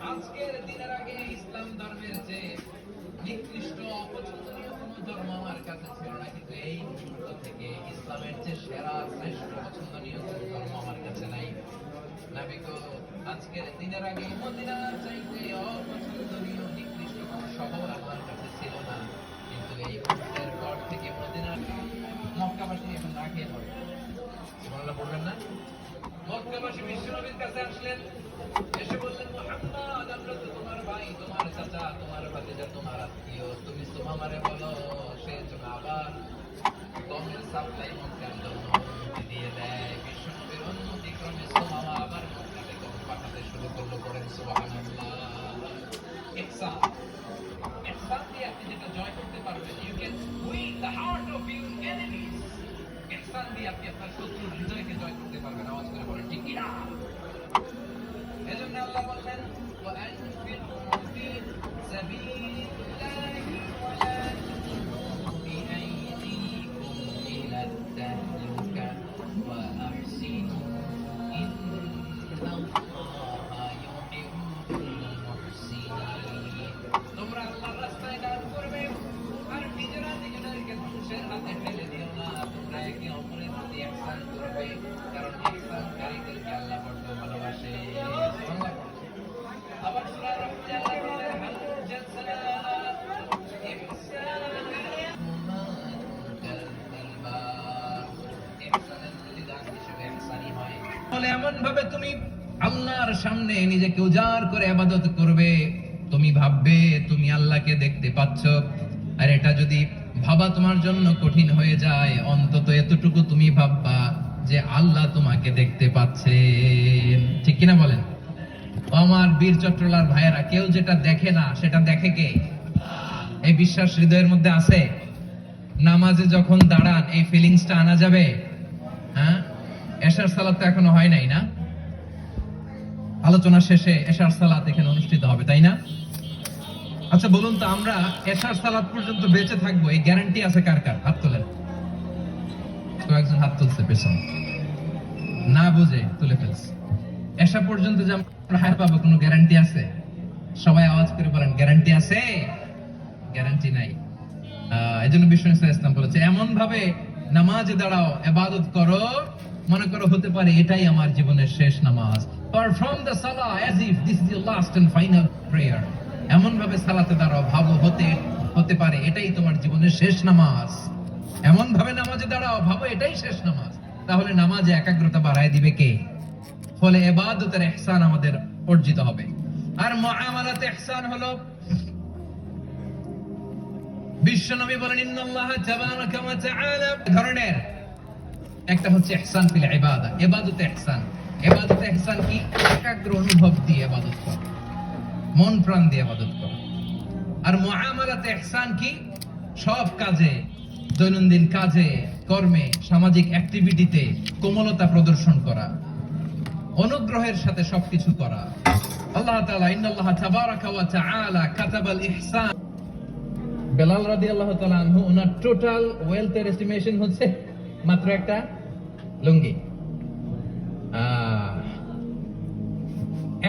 আজকের দিনের আগে ইসলাম ধর্মের যে নিকৃষ্ট অপছন্দনীয় কোন ধর্ম আমার কাছে ছিল না, কিন্তু এই মুহূর্ত থেকে ইসলামের যে সেরা শ্রেষ্ঠ পছন্দনীয় কোন ধর্ম আমার কাছে নাই। নবী গো, আজকের দিনের আগে মদিনার চাইতে অপছন্দনীয় নিকৃষ্ট কোন শহর আমার কাছে ছিল না, কিন্তু এই মুহূর্তের পর থেকে মদিনার মক্কাবাসী এখন না খেয়ে পড়ে। সুবহানাল্লাহ পড়বেন না? মক্কাবাসী বিশ্বনবীর কাছে আসলেন, এসে বললেন, মুহাম্মদ, আমরা তো তোমার ভাই, তোমার চাচা, তোমার ভাতিজা, তোমার আত্মীয়, তুমি সুমামারে বলো সে যেন আবার গমের সাপ্লাই মক্কার জন্য অনুমতি দিয়ে দেয়। বিশ্বনবীর অনুমতি ক্রমে সুমামা আবার মক্কাতে গম পাঠাতে শুরু করলো। করেন সুবহানাল্লাহ। ইহসান দিয়ে আপনি যেটা জয় করতে পারবেন, you can win the heart of your enemies. ইহসান দিয়ে আপনি আপনার শত্রুর হৃদয়কে জয় করতে পারবেন। আওয়াজ করে বলেন ঠিক কিনা? এজন্য আল্লাহ বললেন, ওয়ানফিকু ফি সাবিলিল্লাহি ওয়া লা তুলকু বিআইদিকুম ইলা তাহলুকা ওয়া আহসিনু ইন্নাল্লাহা ইউহিব্বুল মুহসিনিন। তোমরা আল্লাহর রাস্তায় দান করবে আর নিজেরা নিজেদেরকে ধ্বংসের হাতে ফেলে দিও না। তোমরা একে অপরের প্রতি ইহসান করবে, কারণ ইহসানকারীদেরকে আল্লাহ বড় ভালোবাসে। আবার সূরা রহমানে আল্লাহ বলেন, হাল জাযাউ ইহসানের প্রতিদান হিসেবে ইহসানই হয়। বলে এমন ভাবে তুমি আল্লাহর সামনে নিজেকে উজাড় করে ইবাদত করবে, তুমি ভাববে তুমি আল্লাহকে দেখতে পাচ্ছ। আর এটা যদি ভাবা তোমার জন্য কঠিন হয়ে যায়, অন্তত এতটুকু তুমি ভাববা যে আল্লাহ তোমাকে দেখতে পাচ্ছে। ঠিক কিনা বলেন? আমার বীর চট্টলার ভাইয়েরা, কেউ যেটা দেখে না সেটা দেখে কে? এই বিশ্বাস হৃদয়ের মধ্যে আছে? নামাজে যখন দাঁড়ান এই ফিলিংসটা আনা যাবে? হ্যাঁ, এশার সালাত তো এখনো হয় নাই না? আলোচনা শেষে এশার সালাত এখানে অনুষ্ঠিত হবে, তাই না? আচ্ছা বলুন তো, আমরা এশার সালাত পর্যন্ত বেঁচে থাকবো এই গ্যারান্টি আছে কার কার? হাত তোলেন। তো একজন হাত তুলছে পেছন, না বুঝে তুলে ফেলছে। এশা পর্যন্ত যে আমরা হায়াত পাবো কোনো গ্যারান্টি আছে? সবাই আওয়াজ করে বলেন, গ্যারান্টি আছে? গ্যারান্টি নাই। এজন্য বিষ্ণু ইসলাম বলেছে, এমন ভাবে নামাজে দাঁড়াও, ইবাদত করো, মনে করো হতে পারে এটাই আমার জীবনের শেষ নামাজ। Perform the salah as if this is your last and final prayer. এমন ভাবে সালাতে দাঁড়াও, ভাবো হতে পারে এটাই তোমার জীবনের শেষ নামাজ। এমন ভাবে নামাজে দাঁড়াও, ভাবো এটাই শেষ নামাজ। তাহলে নামাজে একাগ্রতা বাড়ায় দিবে কে? ফলে ইবাদতের ইহসান আমাদের অর্জিত হবে। আর মুআমালাতে ইহসান হলো, বিশ্বনবী বলেন, ইন্নাল্লাহা তাবারাকা ওয়া তাআলা ধরনের একটা হচ্ছে ইহসান ফিল ইবাদা, ইবাদতে ইহসান। ইবাদতে ইহসান কি? একাগ্র অনুভব দিয়ে ইবাদত করা, মন প্রাণ দিয়ে ইবাদত করা। আর মুআমালাতে ইহসান কি? সব কাজে, দৈনন্দিন কাজে, কর্মে, সামাজিক অ্যাক্টিভিটিতে কোমলতা প্রদর্শন করা, অনুগ্রহের সাথে সবকিছু করা। আল্লাহ তাআলা, ইন্নাল্লাহা তাবারাকা ওয়া তাআলা কাতাবাল ইহসান। বেলাল রাদিয়াল্লাহু তাআলা আনহু, ওনার টোটাল ওয়েলথের এস্টিমেশন হচ্ছে মাত্র একটা লুঙ্গি।